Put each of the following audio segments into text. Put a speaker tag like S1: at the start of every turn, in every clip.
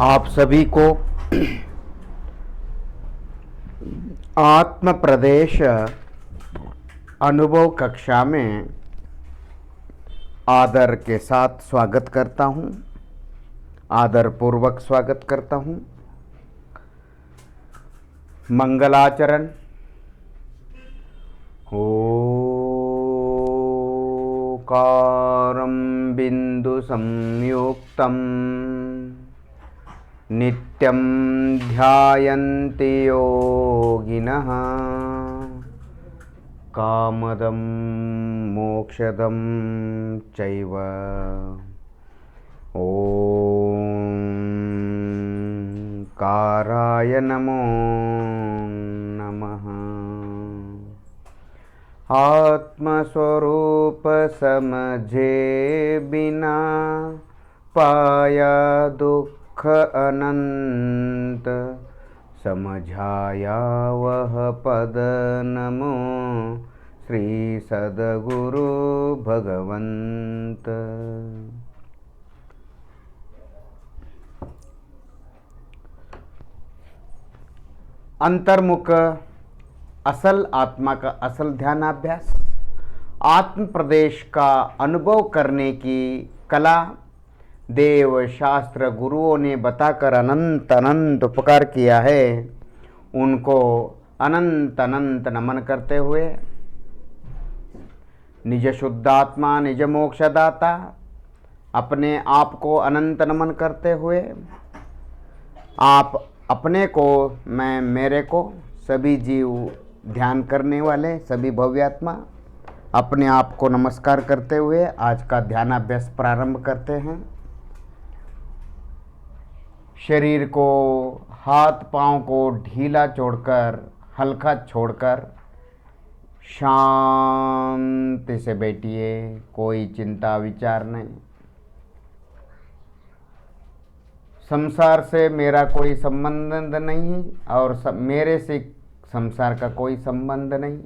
S1: आप सभी को आत्म प्रदेश अनुभव कक्षा में आदर के साथ स्वागत करता हूँ, आदर पूर्वक स्वागत करता हूँ। मंगलाचरण। ओकारं बिंदु संयुक्तम् नित्यं ध्यायन्ति योगिनः कामदं मोक्षदं चैव। ओंकाराय नमो नमः। आत्मस्वरूप समझे बिना पाया दुख अनंत, समझाया वह पद नमो श्री सद्गुरु भगवंत। अंतर्मुख असल आत्मा का असल ध्यानाभ्यास, आत्म प्रदेश का अनुभव करने की कला देव शास्त्र गुरुओं ने बताकर अनंत अनंत उपकार किया है। उनको अनंत अनंत नमन करते हुए निज शुद्धात्मा निज मोक्षदाता अपने आप को अनंत नमन करते हुए आप अपने को, मैं मेरे को, सभी जीव ध्यान करने वाले सभी भव्यात्मा अपने आप को नमस्कार करते हुए आज का ध्यानाभ्यास प्रारंभ करते हैं। शरीर को, हाथ पांव को ढीला छोड़कर, हल्का छोड़कर शांति से बैठिए। कोई चिंता विचार नहीं। संसार से मेरा कोई संबंध नहीं और मेरे से संसार का कोई संबंध नहीं।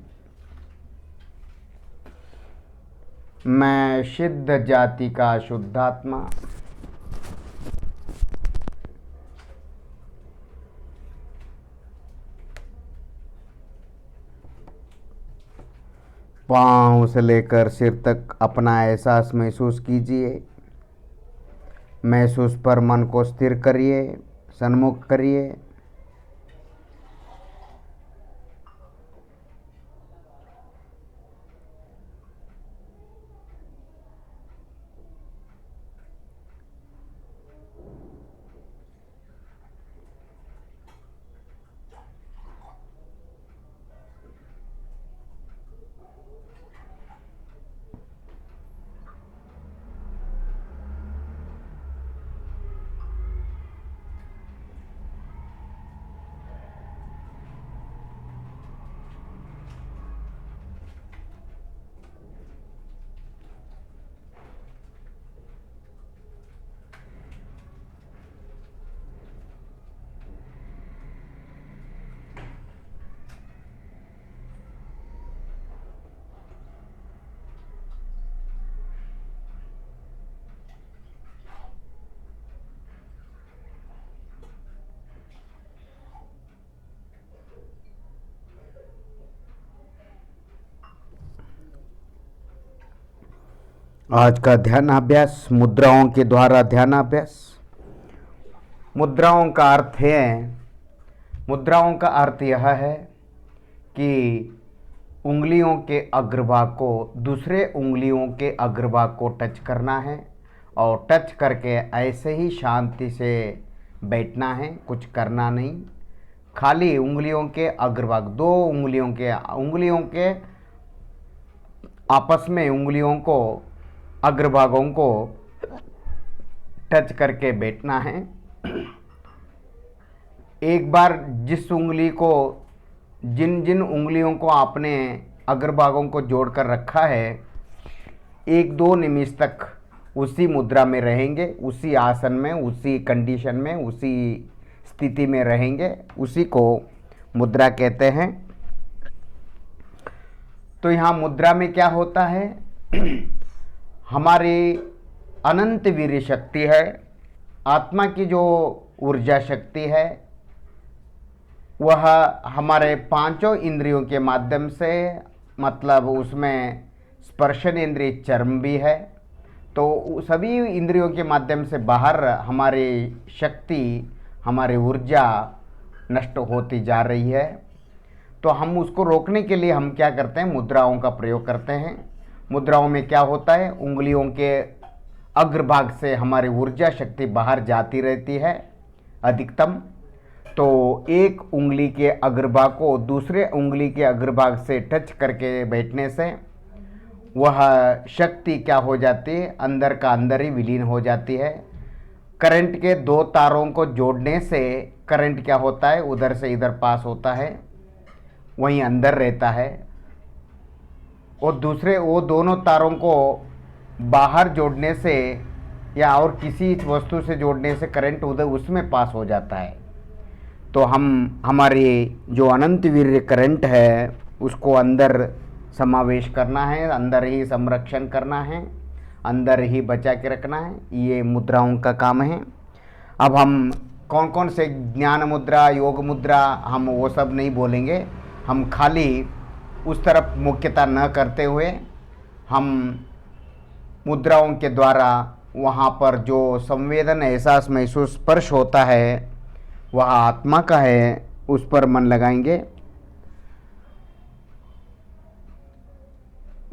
S1: मैं सिद्ध जाति का शुद्धात्मा। पाँव से लेकर सिर तक अपना एहसास महसूस कीजिए। महसूस पर मन को स्थिर करिए, सन्मुख करिए। आज का ध्यानाभ्यास मुद्राओं के द्वारा ध्यानाभ्यास। मुद्राओं का अर्थ है, मुद्राओं का अर्थ यह है कि उंगलियों के अग्रभाग को दूसरे उंगलियों के अग्रभाग को टच करना है और टच करके ऐसे ही शांति से बैठना है, कुछ करना नहीं। खाली उंगलियों के अग्रभाग, दो उंगलियों के आपस में उंगलियों को, अग्रभागों को टच करके बैठना है। एक बार जिस उंगली को, जिन जिन उंगलियों को आपने अग्रभागों को जोड़कर रखा है, 1-2 निमिष तक उसी मुद्रा में रहेंगे, उसी आसन में, उसी कंडीशन में, उसी स्थिति में रहेंगे। उसी को मुद्रा कहते हैं। तो यहाँ मुद्रा में क्या होता है? हमारी अनंत वीर्य शक्ति है, आत्मा की जो ऊर्जा शक्ति है, वह हमारे पांचों इंद्रियों के माध्यम से, मतलब उसमें स्पर्शन इंद्रिय चर्म भी है, तो सभी इंद्रियों के माध्यम से बाहर हमारी शक्ति, हमारी ऊर्जा नष्ट होती जा रही है। तो हम उसको रोकने के लिए हम क्या करते हैं, मुद्राओं का प्रयोग करते हैं। मुद्राओं में क्या होता है, उंगलियों के अग्रभाग से हमारी ऊर्जा शक्ति बाहर जाती रहती है अधिकतम। तो एक उंगली के अग्रभाग को दूसरे उंगली के अग्रभाग से टच करके बैठने से वह शक्ति क्या हो जाती है, अंदर का अंदर ही विलीन हो जाती है। करंट के दो तारों को जोड़ने से करंट क्या होता है, उधर से इधर पास होता है, वहीं अंदर रहता है। और दूसरे वो दोनों तारों को बाहर जोड़ने से या और किसी वस्तु से जोड़ने से करंट उधर उसमें पास हो जाता है। तो हम हमारी जो अनंत वीर्य करंट है उसको अंदर समावेश करना है, अंदर ही संरक्षण करना है, अंदर ही बचा के रखना है। ये मुद्राओं का काम है। अब हम कौन कौन से ज्ञान मुद्रा, योग मुद्रा, हम वो सब नहीं बोलेंगे। हम खाली उस तरफ मुख्यता न करते हुए हम मुद्राओं के द्वारा वहाँ पर जो संवेदन, एहसास, महसूस, स्पर्श होता है वह आत्मा का है, उस पर मन लगाएंगे।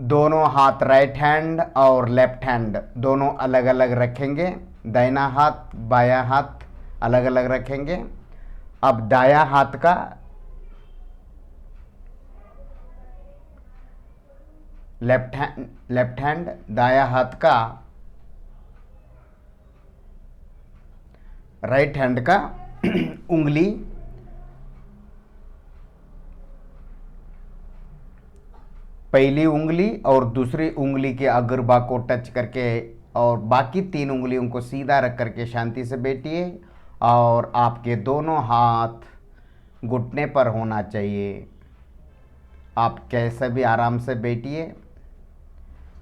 S1: दोनों हाथ राइट हैंड और लेफ्ट हैंड दोनों अलग अलग रखेंगे। दाहिना हाथ बायां हाथ अलग अलग रखेंगे। अब दायां हाथ का लेफ्ट हैंड, दायां हाथ का राइट हैंड का उंगली पहली उंगली और दूसरी उंगली के अग्रभाग को टच करके और बाकी तीन उंगलियों को सीधा रख करके शांति से बैठिए। और आपके दोनों हाथ घुटने पर होना चाहिए। आप कैसे भी आराम से बैठिए,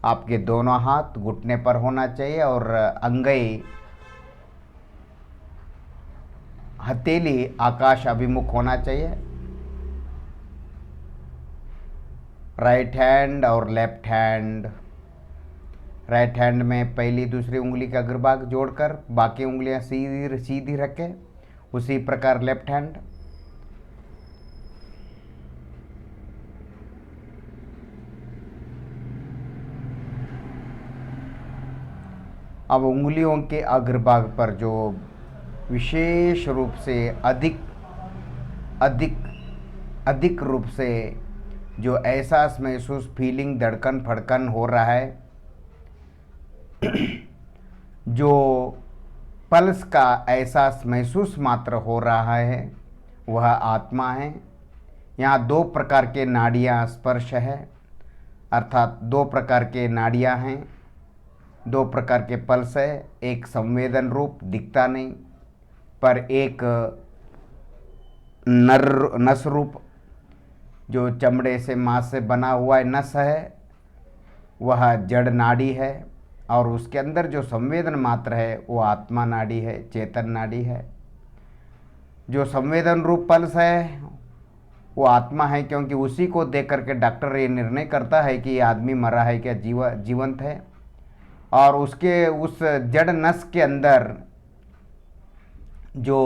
S1: आपके दोनों हाथ घुटने पर होना चाहिए और अंगई, हथेली आकाश अभिमुख होना चाहिए। राइट हैंड और लेफ्ट हैंड, राइट हैंड में पहली दूसरी उंगली का अग्रभाग जोड़कर बाकी उंगलियां सीधी सीधी रखें। उसी प्रकार लेफ्ट हैंड। अब उंगलियों के अग्रभाग पर जो विशेष रूप से अधिक रूप से जो एहसास, महसूस, फीलिंग, धड़कन, फड़कन हो रहा है, जो पल्स का एहसास महसूस मात्र हो रहा है, वह आत्मा है। यहाँ दो प्रकार के नाड़ियाँ स्पर्श है, अर्थात दो प्रकार के नाड़ियाँ हैं, दो प्रकार के पल्स है। एक संवेदन रूप दिखता नहीं, पर एक नस रूप जो चमड़े से मांस से बना हुआ नस है, वह जड़ नाड़ी है। और उसके अंदर जो संवेदन मात्र है वो आत्मा नाड़ी है, चेतन नाड़ी है। जो संवेदन रूप पल्स है वो आत्मा है, क्योंकि उसी को देख करके डॉक्टर ये निर्णय करता है कि ये आदमी मरा है क्या जीवंत है। और उसके उस जड़ नस के अंदर जो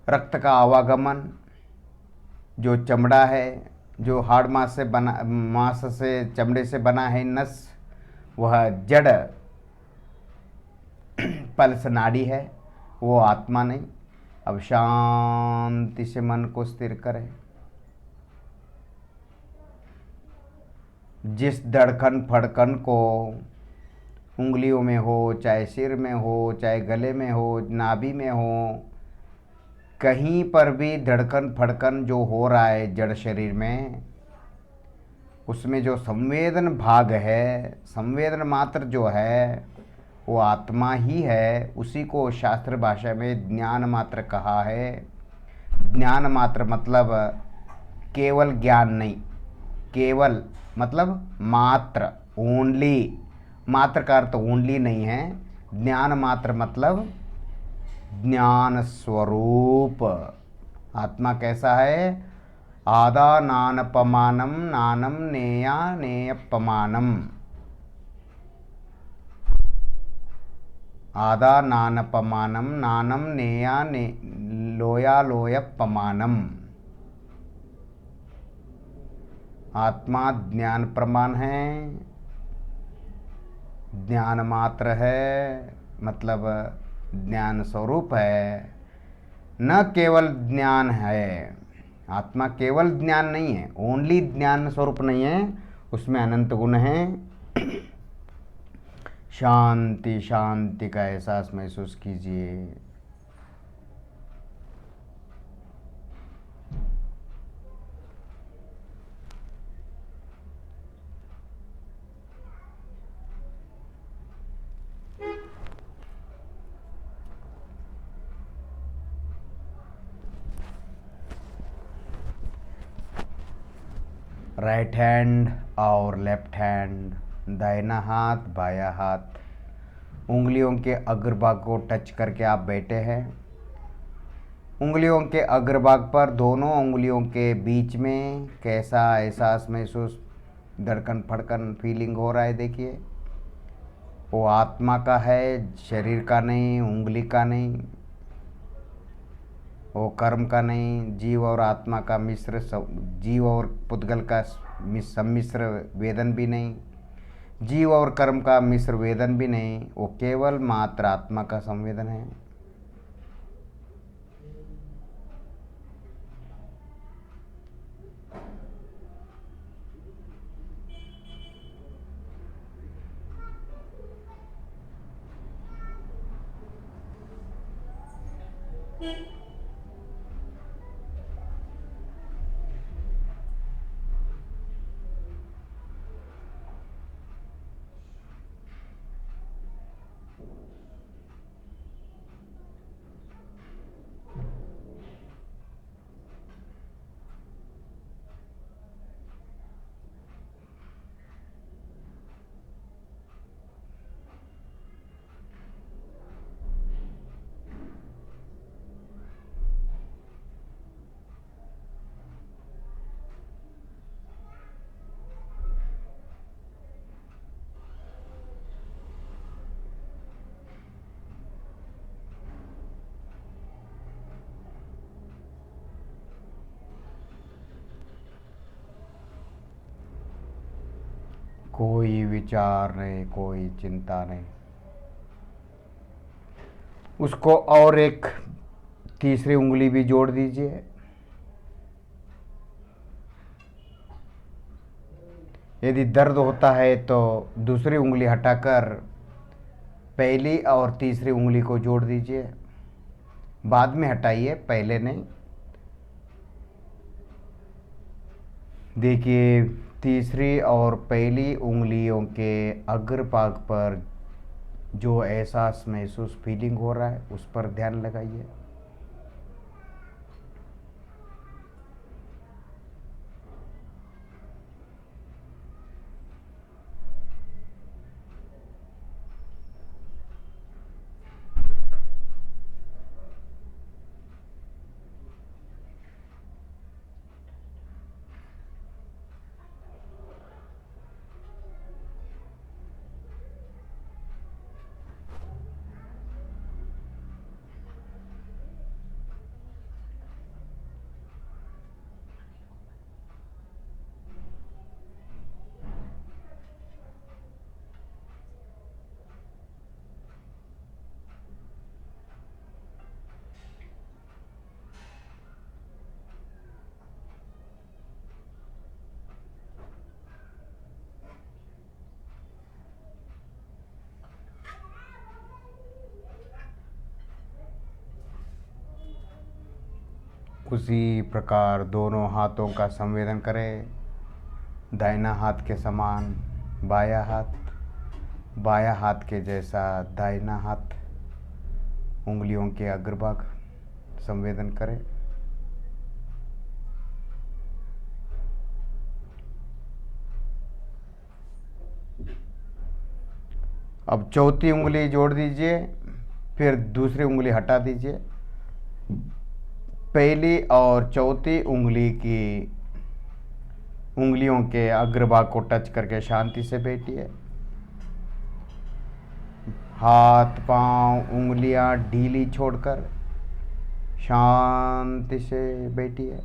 S1: रक्त का आवागमन, जो चमड़ा है, जो हाड़ मांस से चमड़े से बना है नस, वह जड़ पल्स नाड़ी है, वो आत्मा नहीं। अब शांति से मन को स्थिर करें। जिस धड़कन फड़कन को उंगलियों में हो, चाहे सिर में हो, चाहे गले में हो, नाभि में हो, कहीं पर भी धड़कन फड़कन जो हो रहा है जड़ शरीर में, उसमें जो संवेदन भाग है, संवेदन मात्र जो है वो आत्मा ही है। उसी को शास्त्र भाषा में ज्ञान मात्र कहा है। ज्ञान मात्र मतलब केवल ज्ञान नहीं, केवल मतलब मात्र, ओनली। मात्र का अर्थ ओनली नहीं है। ज्ञान मात्र मतलब ज्ञान स्वरूप। आत्मा कैसा है? आदा नानपमानम नानम नेया नेयपमानम। आदा नानपमानम नानम नेया ने लोया लोयपमानम। आत्मा ज्ञान प्रमाण है, ज्ञान मात्र है, मतलब ज्ञान स्वरूप है, न केवल ज्ञान है। आत्मा केवल ज्ञान नहीं है, ओनली ज्ञान स्वरूप नहीं है, उसमें अनंत गुण हैं। शांति शांति का एहसास महसूस कीजिए। राइट हैंड और लेफ्ट हैंड, दाहिना हाथ बायां हाथ, उंगलियों के अग्रभाग को टच करके आप बैठे हैं। उंगलियों के अग्रभाग पर दोनों उंगलियों के बीच में कैसा एहसास महसूस, धड़कन फड़कन फीलिंग हो रहा है? देखिए, वो आत्मा का है, शरीर का नहीं, उंगली का नहीं, वो कर्म का नहीं, जीव और आत्मा का मिश्र, जीव और पुद्गल का सम्मिश्र वेदन भी नहीं, जीव और कर्म का मिश्र वेदन भी नहीं, वो केवल मात्र आत्मा का संवेदन है। कोई विचार नहीं, कोई चिंता नहीं। उसको और एक तीसरी उंगली भी जोड़ दीजिए। यदि दर्द होता है तो दूसरी उंगली हटाकर पहली और तीसरी उंगली को जोड़ दीजिए। बाद में हटाइए, पहले नहीं। देखिए, तीसरी और पहली उंगलियों के अग्रभाग पर जो एहसास महसूस फीलिंग हो रहा है, उस पर ध्यान लगाइए। उसी प्रकार दोनों हाथों का संवेदन करें। दाहिना हाथ के समान बायां हाथ, बायां हाथ के जैसा दाहिना हाथ, उंगलियों के अग्रभाग संवेदन करें। अब चौथी उंगली जोड़ दीजिए। फिर दूसरी उंगली हटा दीजिए। पहली और चौथी उंगली की उंगलियों के अग्रभाग को टच करके शांति से बैठिए। हाथ पांव उंगलियां ढीली छोड़कर शांति से बैठिए।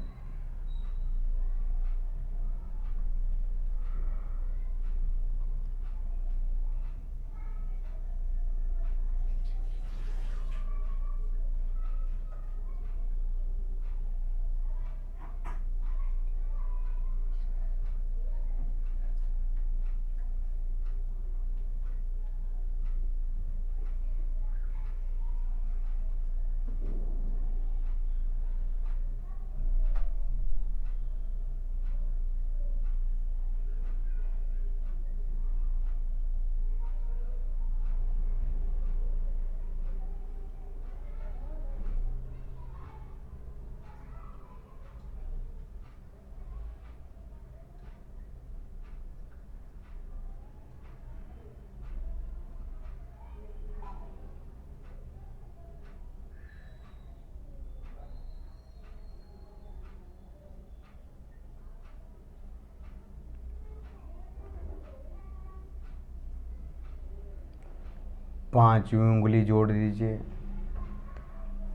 S1: पांचवी उंगली जोड़ दीजिए।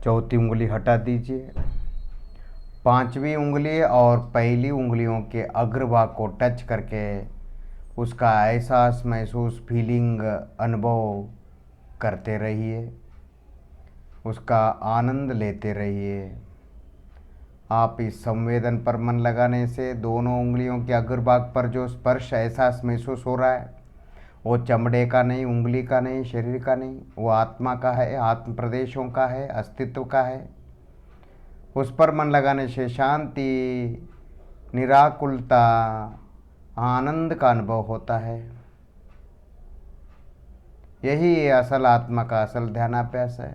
S1: चौथी उंगली हटा दीजिए। पांचवी उंगली और पहली उंगलियों के अग्रभाग को टच करके उसका एहसास महसूस फीलिंग अनुभव करते रहिए, उसका आनंद लेते रहिए। आप इस संवेदन पर मन लगाने से दोनों उंगलियों के अग्रभाग पर जो स्पर्श एहसास महसूस हो रहा है वो चमड़े का नहीं, उंगली का नहीं, शरीर का नहीं, वो आत्मा का है, आत्म प्रदेशों का है, अस्तित्व का है। उस पर मन लगाने से शांति, निराकुलता, आनंद का अनुभव होता है। यही असल आत्मा का असल ध्यानाभ्यास है,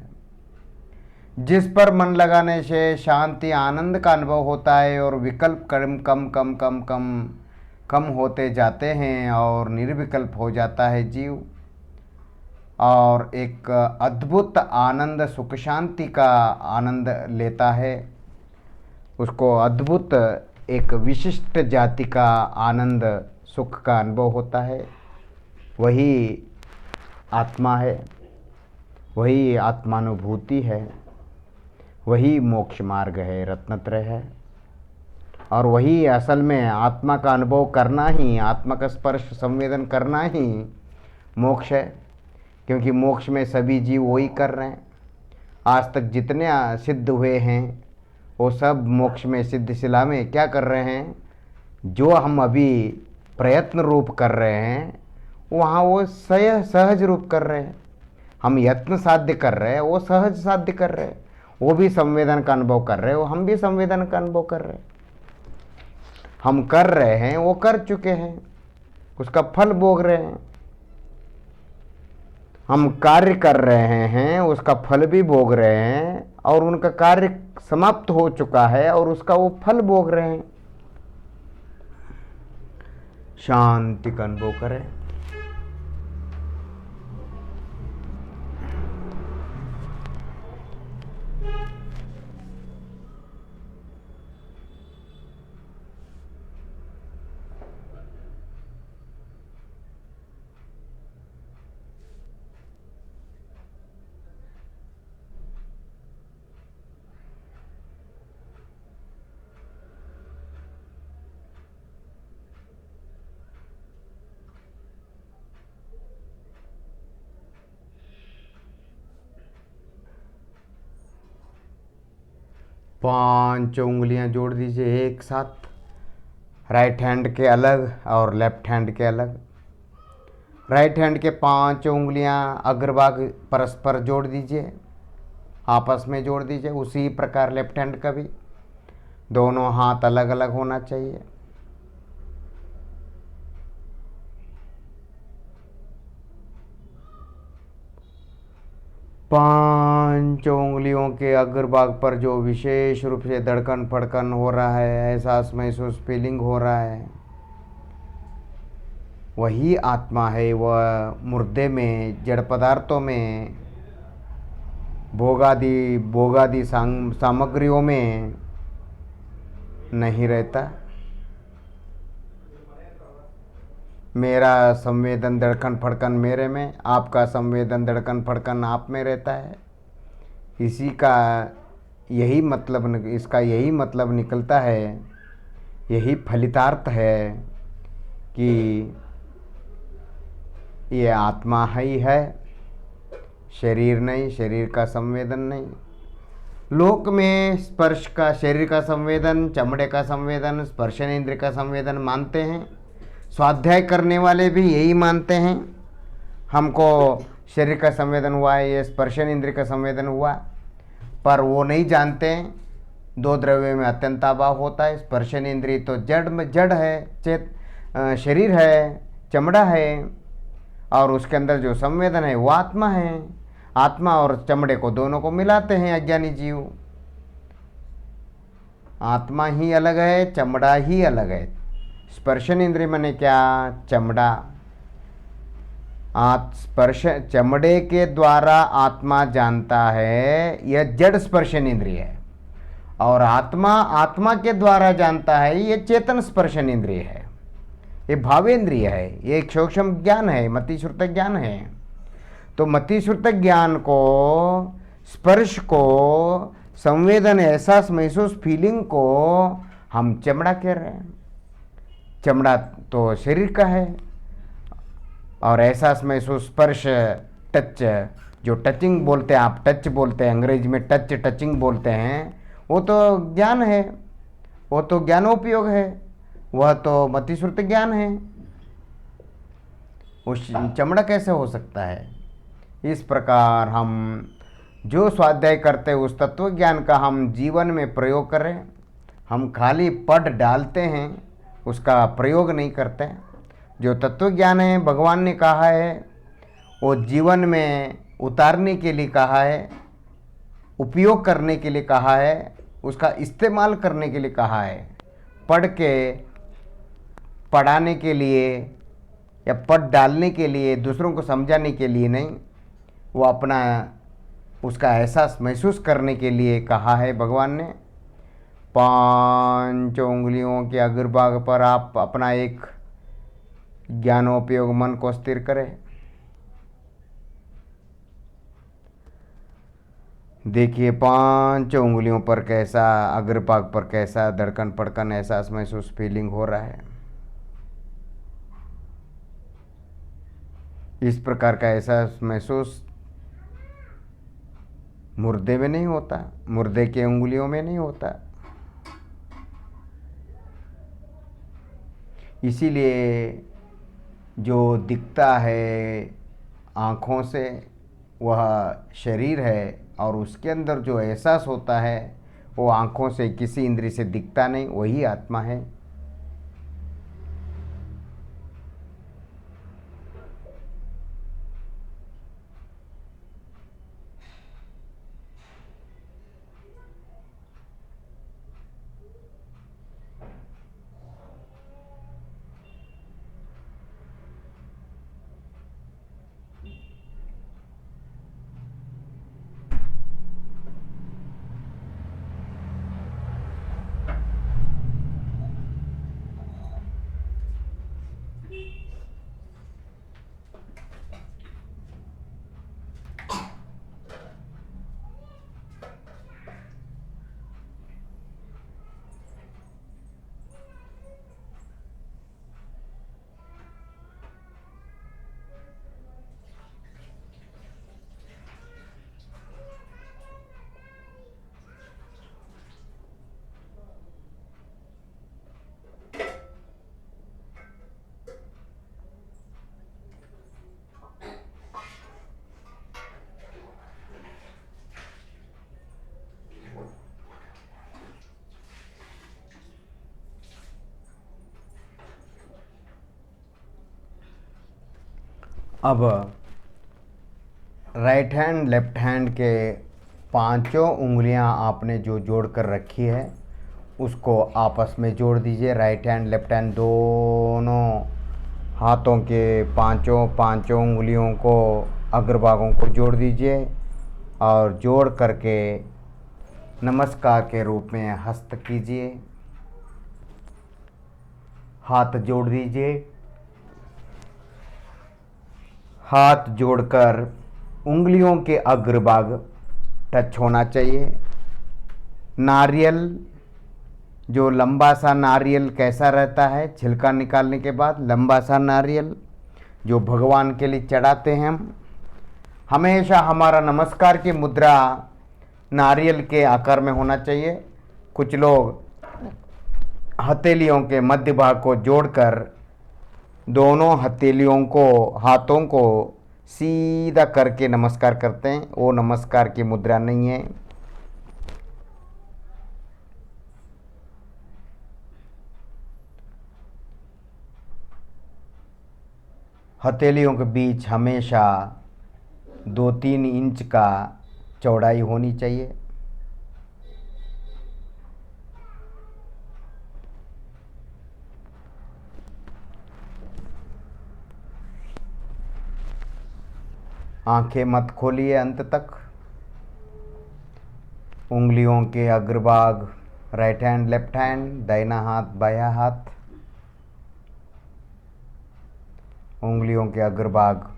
S1: जिस पर मन लगाने से शांति, आनंद का अनुभव होता है और विकल्प कम कम कम कम कम कम होते जाते हैं और निर्विकल्प हो जाता है जीव, और एक अद्भुत आनंद, सुख शांति का आनंद लेता है। उसको अद्भुत एक विशिष्ट जाति का आनंद, सुख का अनुभव होता है। वही आत्मा है, वही आत्मानुभूति है, वही मोक्ष मार्ग है, रत्नत्रय है। और वही असल में आत्मा का अनुभव करना ही, आत्मा का स्पर्श संवेदन करना ही मोक्ष है। क्योंकि मोक्ष में सभी जीव वही कर रहे हैं। आज तक जितने सिद्ध हुए हैं वो सब मोक्ष में, सिद्धशिला में क्या कर रहे हैं? जो हम अभी प्रयत्न रूप कर रहे हैं वहाँ वो सहज रूप कर रहे हैं। हम यत्न साध्य कर रहे हैं, वो सहज साध्य कर रहे हैं। वो भी संवेदन का अनुभव कर रहे हैं, वो हम भी संवेदन का अनुभव कर रहे हैं। हम कर रहे हैं, वो कर चुके हैं, उसका फल भोग रहे हैं। हम कार्य कर रहे हैं, उसका फल भी भोग रहे हैं, और उनका कार्य समाप्त हो चुका है और उसका वो फल भोग रहे हैं। शांति का अनुभव करें। पांच उंगलियां जोड़ दीजिए एक साथ, राइट हैंड के अलग और लेफ्ट हैंड के अलग। राइट हैंड के पांच उंगलियां अग्रभाग परस्पर जोड़ दीजिए, आपस में जोड़ दीजिए। उसी प्रकार लेफ्ट हैंड का भी दोनों हाथ अलग अलग होना चाहिए। पांच उंगलियों के अग्रभाग पर जो विशेष रूप से धड़कन फड़कन हो रहा है, एहसास महसूस फीलिंग हो रहा है, वही आत्मा है। वह मुर्दे में, जड़ पदार्थों में भोगादि भोगादि सामग्रियों में नहीं रहता। मेरा संवेदन धड़कन फड़कन मेरे में, आपका संवेदन धड़कन फड़कन आप में रहता है। इसी का यही मतलब, इसका यही मतलब निकलता है, यही फलितार्थ है कि ये आत्मा ही है, शरीर नहीं, शरीर का संवेदन नहीं। लोक में स्पर्श का, शरीर का संवेदन, चमड़े का संवेदन, स्पर्शनेंद्रिय का संवेदन मानते हैं। स्वाध्याय करने वाले भी यही मानते हैं, हमको शरीर का संवेदन हुआ है, ये स्पर्शनेंद्रिय का संवेदन हुआ। पर वो नहीं जानते दो द्रव्य में अत्यंत अभाव होता है। स्पर्शनेंद्रिय तो जड़ में जड़ है, शरीर है, चमड़ा है, और उसके अंदर जो संवेदन है वो आत्मा है। आत्मा और चमड़े को दोनों को मिलाते हैं अज्ञानी जीव। आत्मा ही अलग है, चमड़ा ही अलग है। स्पर्शनेंद्रिय माने क्या? चमड़ा। स्पर्श चमड़े के द्वारा आत्मा जानता है, यह जड़ स्पर्शनेंद्रिय है। और आत्मा आत्मा के द्वारा जानता है, यह चेतन स्पर्शनेंद्रिय है, ये भावेंद्रिय है, ये एक सूक्ष्म ज्ञान है, मतिश्रुत ज्ञान है। तो मतिश्रुत ज्ञान को, स्पर्श को, संवेदन, एहसास, महसूस, फीलिंग को हम चमड़ा कह रहे हैं। चमड़ा तो शरीर का है, और एहसास, महसूस, स्पर्श, टच, जो टचिंग बोलते हैं, आप टच बोलते हैं, अंग्रेजी में टच, टचिंग बोलते हैं, वो तो ज्ञान है, वो तो ज्ञानोपयोग है, वह तो मतिश्रुत ज्ञान है। उस चमड़ा कैसे हो सकता है? इस प्रकार हम जो स्वाध्याय करते हैं उस तत्व ज्ञान का हम जीवन में प्रयोग करें। हम खाली पढ़ डालते हैं, उसका प्रयोग नहीं करते। जो तत्व ज्ञान है, भगवान ने कहा है, वो जीवन में उतारने के लिए कहा है, उपयोग करने के लिए कहा है, उसका इस्तेमाल करने के लिए कहा है। पढ़ के पढ़ाने के लिए या पढ़ डालने के लिए, दूसरों को समझाने के लिए नहीं, वो अपना उसका एहसास महसूस करने के लिए कहा है भगवान ने। 5 उंगलियों के अग्रभाग पर आप अपना एक ज्ञानोपयोग मन को स्थिर करें। देखिए 5 उंगलियों पर कैसा, अग्रभाग पर कैसा धड़कन पड़कन, एहसास महसूस, फीलिंग हो रहा है। इस प्रकार का एहसास महसूस मुर्दे में नहीं होता, मुर्दे के उंगलियों में नहीं होता। इसीलिए जो दिखता है आँखों से वह शरीर है, और उसके अंदर जो एहसास होता है वो आँखों से, किसी इंद्रिय से दिखता नहीं, वही आत्मा है। अब राइट हैंड लेफ्ट हैंड के 5 उंगलियां आपने जो जोड़ कर रखी है उसको आपस में जोड़ दीजिए। राइट हैंड लेफ्ट हैंड दोनों हाथों के 5 उंगलियों को, अग्रभागों को जोड़ दीजिए और जोड़ करके नमस्कार के रूप में हस्त कीजिए, हाथ जोड़ दीजिए। हाथ जोड़कर उंगलियों के अग्रभाग टच होना चाहिए। नारियल, जो लंबा सा नारियल कैसा रहता है छिलका निकालने के बाद, लंबा सा नारियल जो भगवान के लिए चढ़ाते हैं हम, हमेशा हमारा नमस्कार की मुद्रा नारियल के आकार में होना चाहिए। कुछ लोग हथेलियों के मध्य भाग को जोड़कर दोनों हथेलियों को, हाथों को सीधा करके नमस्कार करते हैं। वो नमस्कार की मुद्रा नहीं है। हथेलियों के बीच हमेशा 2-3 इंच का चौड़ाई होनी चाहिए। आंखें मत खोलिए अंत तक। उंगलियों के अग्रभाग राइट हैंड लेफ्ट हैंड, दाहिना हाथ बायां हाथ, उंगलियों के अग्रभाग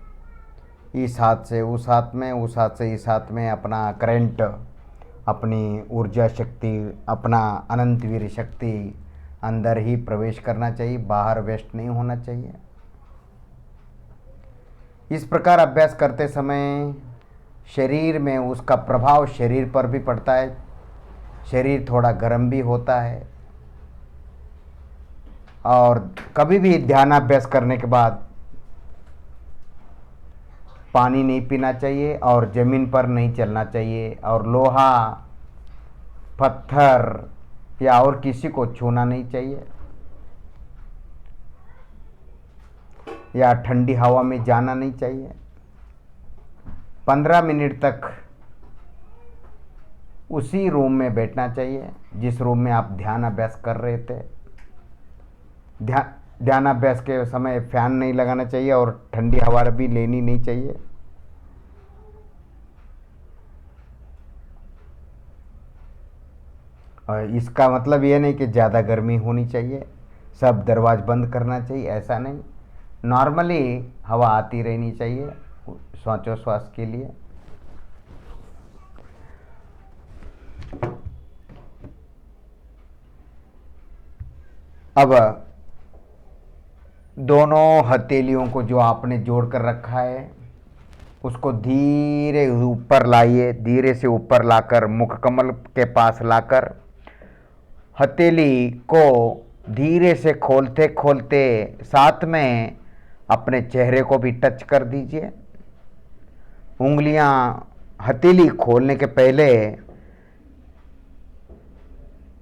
S1: इस हाथ से उस हाथ में, उस हाथ से इस हाथ में अपना करंट, अपनी ऊर्जा शक्ति, अपना अनंत वीर शक्ति अंदर ही प्रवेश करना चाहिए, बाहर वेस्ट नहीं होना चाहिए। इस प्रकार अभ्यास करते समय शरीर में उसका प्रभाव शरीर पर भी पड़ता है। शरीर थोड़ा गर्म भी होता है। और कभी भी ध्यानाभ्यास करने के बाद पानी नहीं पीना चाहिए और ज़मीन पर नहीं चलना चाहिए और लोहा, पत्थर या और किसी को छूना नहीं चाहिए या ठंडी हवा में जाना नहीं चाहिए। 15 मिनट तक उसी रूम में बैठना चाहिए जिस रूम में आप ध्यान अभ्यास कर रहे थे। ध्यान अभ्यास के समय फैन नहीं लगाना चाहिए और ठंडी हवा भी लेनी नहीं चाहिए। और इसका मतलब ये नहीं कि ज़्यादा गर्मी होनी चाहिए, सब दरवाज़ बंद करना चाहिए, ऐसा नहीं। नॉर्मली हवा आती रहनी चाहिए श्वासोच्छ्वास के लिए। अब दोनों हथेलियों को जो आपने जोड़ कर रखा है उसको धीरे ऊपर लाइए, धीरे से ऊपर लाकर मुख कमल के पास लाकर हथेली को धीरे से खोलते खोलते साथ में अपने चेहरे को भी टच कर दीजिए। उंगलियां हथेली खोलने के पहले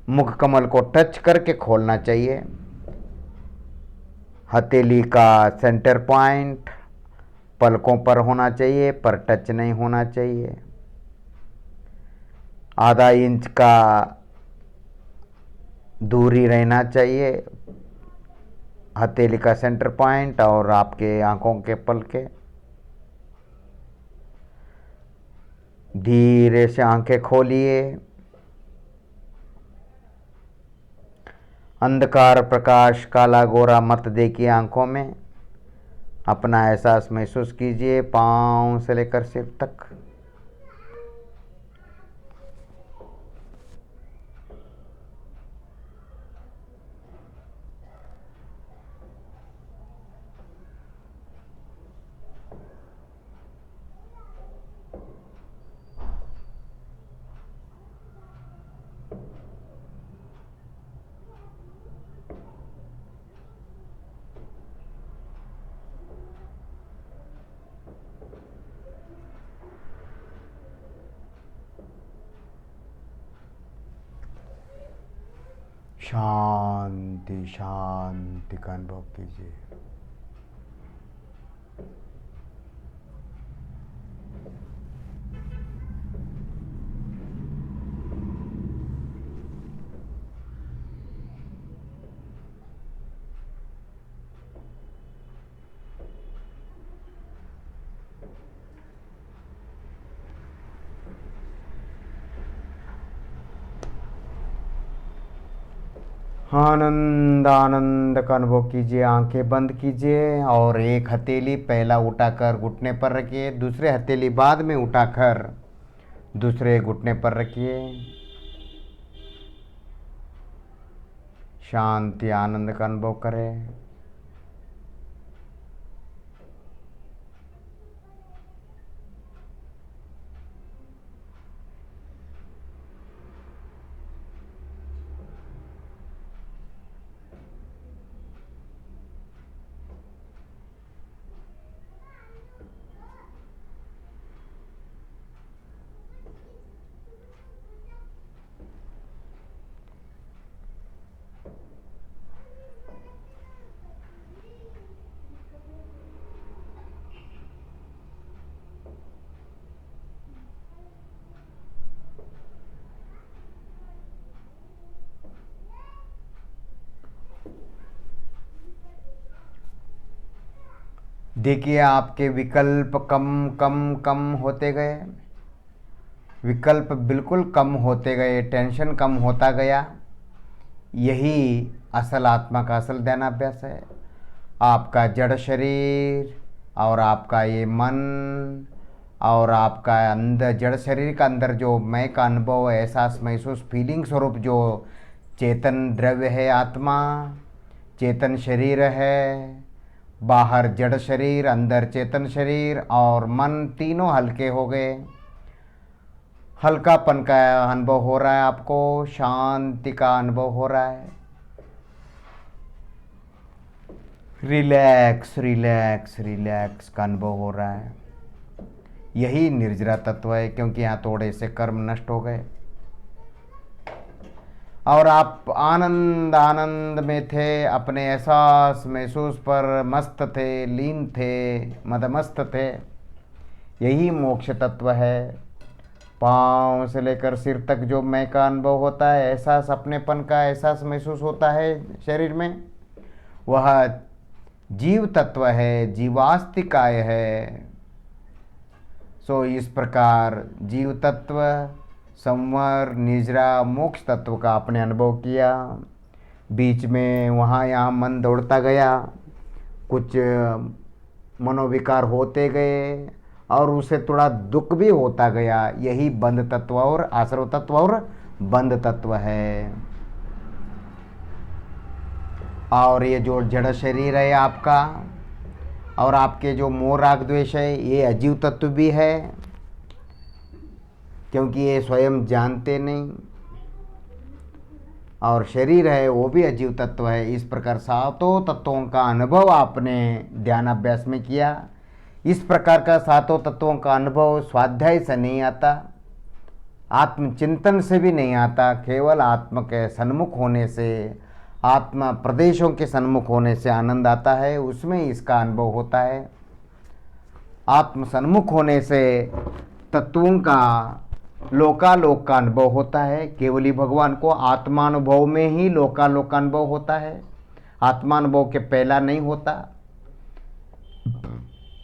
S1: मुख कमल को टच करके खोलना चाहिए। हथेली का सेंटर पॉइंट पलकों पर होना चाहिए, पर टच नहीं होना चाहिए। आधा इंच का दूरी रहना चाहिए हथेली का सेंटर पॉइंट और आपके आंखों के पलके। धीरे से आंखें खोलिए। अंधकार प्रकाश काला गोरा मत देखिए आंखों में। अपना एहसास महसूस कीजिए पांव से लेकर सिर तक। शांति शांति का अनुभव कीजिए। आनंद आनंद का अनुभव कीजिए। आंखें बंद कीजिए और एक हथेली पहला उठाकर घुटने पर रखिए, दूसरे हथेली बाद में उठाकर दूसरे घुटने पर रखिए। शांति आनंद का अनुभव करें। देखिए आपके विकल्प कम कम कम होते गए, विकल्प बिल्कुल कम होते गए, टेंशन कम होता गया। यही असल आत्मा का असल ध्यानाभ्यास है। आपका जड़ शरीर और आपका ये मन और आपका अंदर जड़ शरीर का अंदर जो मैं का अनुभव, एहसास, महसूस, फीलिंग स्वरूप जो चेतन द्रव्य है, आत्मा चेतन शरीर है, बाहर जड़ शरीर, अंदर चेतन शरीर और मन, तीनों हल्के हो गए। हल्कापन का अनुभव हो रहा है आपको, शांति का अनुभव हो रहा है। रिलैक्स रिलैक्स रिलैक्स का अनुभव हो रहा है। यही निर्जरा तत्व है, क्योंकि यहाँ थोड़े से कर्म नष्ट हो गए और आप आनंद आनंद में थे, अपने एहसास महसूस पर मस्त थे, लीन थे, मदमस्त थे। यही मोक्ष तत्व है। पाँव से लेकर सिर तक जो मैं का अनुभव होता है, एहसास, अपनेपन का एहसास महसूस होता है शरीर में, वह जीव तत्व है, जीवास्तिकाय है। सो इस प्रकार जीव तत्व, संवर, निजरा, मोक्ष तत्व का आपने अनुभव किया। बीच में वहाँ यहाँ मन दौड़ता गया, कुछ मनोविकार होते गए और उसे थोड़ा दुख भी होता गया। यही बंध तत्व और आश्रव तत्व और बंध तत्व है। और ये जो जड़ शरीर है आपका और आपके जो मोह राग द्वेष है, ये अजीव तत्व भी है, क्योंकि ये स्वयं जानते नहीं। और शरीर है वो भी अजीव तत्व है। इस प्रकार सातों तत्वों का अनुभव आपने ध्यान अभ्यास में किया। इस प्रकार का सातों तत्वों का अनुभव स्वाध्याय से नहीं आता, आत्मचिंतन से भी नहीं आता, केवल आत्मा के सन्मुख होने से, आत्मा प्रदेशों के सन्मुख होने से आनंद आता है। उसमें इसका अनुभव होता है। आत्म सन्मुख होने से तत्वों का लोकालोक का अनुभव होता है। केवली भगवान को आत्मानुभव में ही लोकालोक का अनुभव होता है, आत्मानुभव के पहला नहीं होता।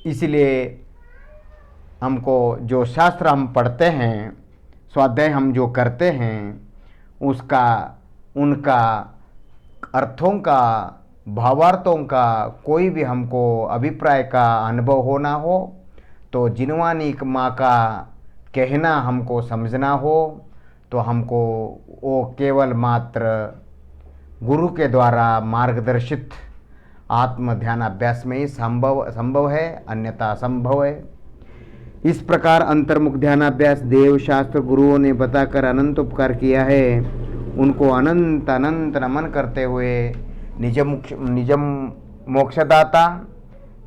S1: इसलिए हमको जो शास्त्र हम पढ़ते हैं, स्वाध्याय हम जो करते हैं, उसका, उनका अर्थों का, भावार्थों का कोई भी हमको अभिप्राय का अनुभव होना हो, तो जिनवानी माँ का कहना हमको समझना हो, तो हमको वो केवल मात्र गुरु के द्वारा मार्गदर्शित आत्म ध्यान अभ्यास में ही संभव है, अन्यथा असंभव है। इस प्रकार अंतर्मुख ध्यानाभ्यास देव शास्त्र गुरुओं ने बताकर अनंत उपकार किया है। उनको अनंत अनंत नमन करते हुए निजम मोक्षदाता,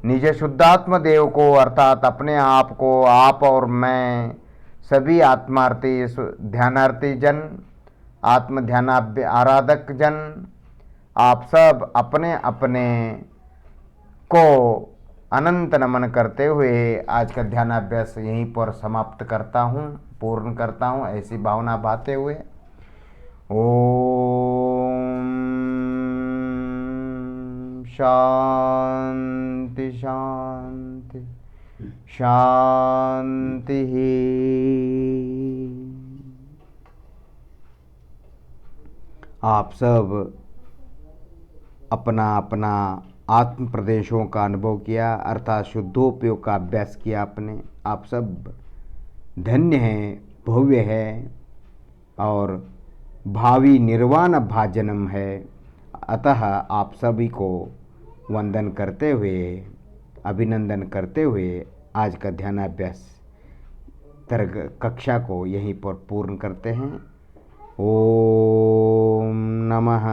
S1: निज शुद्धात्म देव को, अर्थात अपने आप को, आप और मैं सभी आत्मार्थी ध्यानार्थी जन, आत्म ध्यानाभ्यास आराधक जन, आप सब अपने अपने को अनंत नमन करते हुए आज का ध्यानाभ्यास यहीं पर समाप्त करता हूँ, पूर्ण करता हूँ, ऐसी भावना भाते हुए। ओम शांति शांति शांति। आप सब अपना अपना आत्म प्रदेशों का अनुभव किया, अर्थात शुद्धोपयोग का अभ्यास किया आपने। आप सब धन्य हैं, भव्य है और भावी निर्वाण भाजनम है। अतः आप सभी को वंदन करते हुए, अभिनंदन करते हुए आज का ध्यानाभ्यास तर्क कक्षा को यहीं पर पूर्ण करते हैं। ओम नमः।